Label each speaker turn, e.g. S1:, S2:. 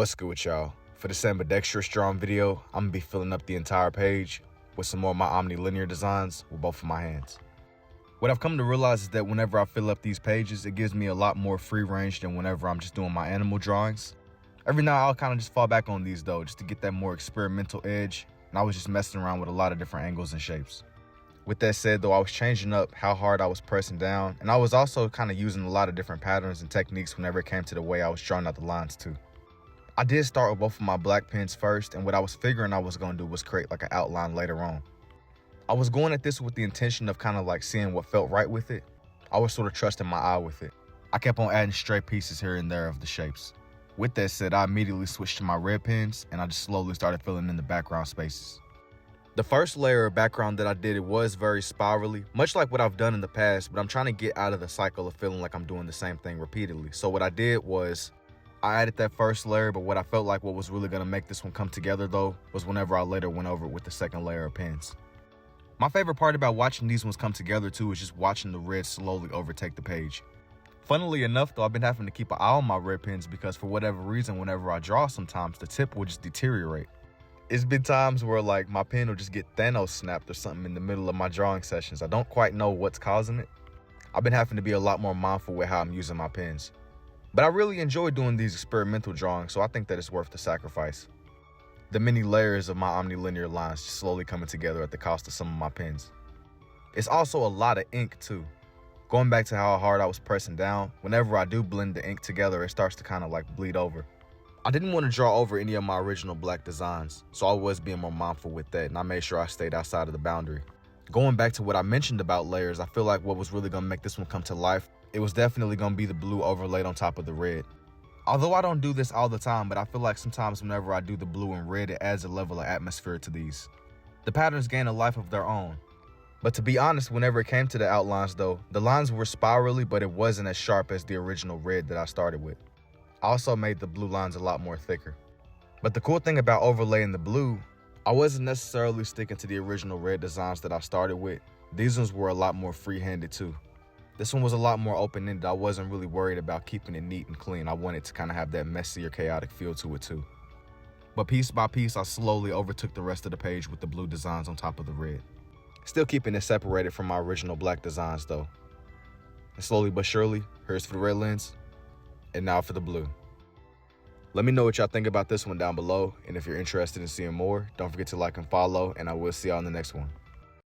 S1: What's good with y'all? For this ambidextrous drawing video, I'm gonna be filling up the entire page with some more of my Omnilinear designs with both of my hands. What I've come to realize is that whenever I fill up these pages, it gives me a lot more free range than whenever I'm just doing my animal drawings. Every now I'll kind of just fall back on these though, just to get that more experimental edge, and I was just messing around with a lot of different angles and shapes. With that said though, I was changing up how hard I was pressing down, and I was also kind of using a lot of different patterns and techniques whenever it came to the way I was drawing out the lines too. I did start with both of my black pens first, and what I was figuring I was going to do was create like an outline later on. I was going at this with the intention of kind of like seeing what felt right with it. I was sort of trusting my eye with it. I kept on adding stray pieces here and there of the shapes. With that said, I immediately switched to my red pens and I just slowly started filling in the background spaces. The first layer of background that I did, it was very spirally, much like what I've done in the past, but I'm trying to get out of the cycle of feeling like I'm doing the same thing repeatedly. So what I did was I added that first layer, but what I felt like what was really going to make this one come together though was whenever I later went over it with the second layer of pens. My favorite part about watching these ones come together too is just watching the red slowly overtake the page. Funnily enough though, I've been having to keep an eye on my red pens because for whatever reason, whenever I draw sometimes the tip will just deteriorate. It's been times where like my pen will just get Thanos snapped or something in the middle of my drawing sessions. I don't quite know what's causing it. I've been having to be a lot more mindful with how I'm using my pens. But I really enjoy doing these experimental drawings, so I think that it's worth the sacrifice. The many layers of my Omnilinear lines just slowly coming together at the cost of some of my pens. It's also a lot of ink too. Going back to how hard I was pressing down, whenever I do blend the ink together, it starts to kind of like bleed over. I didn't want to draw over any of my original black designs, so I was being more mindful with that, and I made sure I stayed outside of the boundary. Going back to what I mentioned about layers, I feel like what was really going to make this one come to life, it was definitely going to be the blue overlaid on top of the red. Although I don't do this all the time, but I feel like sometimes whenever I do the blue and red, it adds a level of atmosphere to these. The patterns gain a life of their own. But to be honest, whenever it came to the outlines though, the lines were spirally, but it wasn't as sharp as the original red that I started with. I also made the blue lines a lot more thicker. But the cool thing about overlaying the blue, I wasn't necessarily sticking to the original red designs that I started with. These ones were a lot more free-handed too. This one was a lot more open-ended. I wasn't really worried about keeping it neat and clean. I wanted to kind of have that messy or chaotic feel to it too. But piece by piece, I slowly overtook the rest of the page with the blue designs on top of the red. Still keeping it separated from my original black designs though. And slowly but surely, here's for the red lens, and now for the blue. Let me know what y'all think about this one down below, and if you're interested in seeing more, don't forget to like and follow, and I will see y'all in the next one.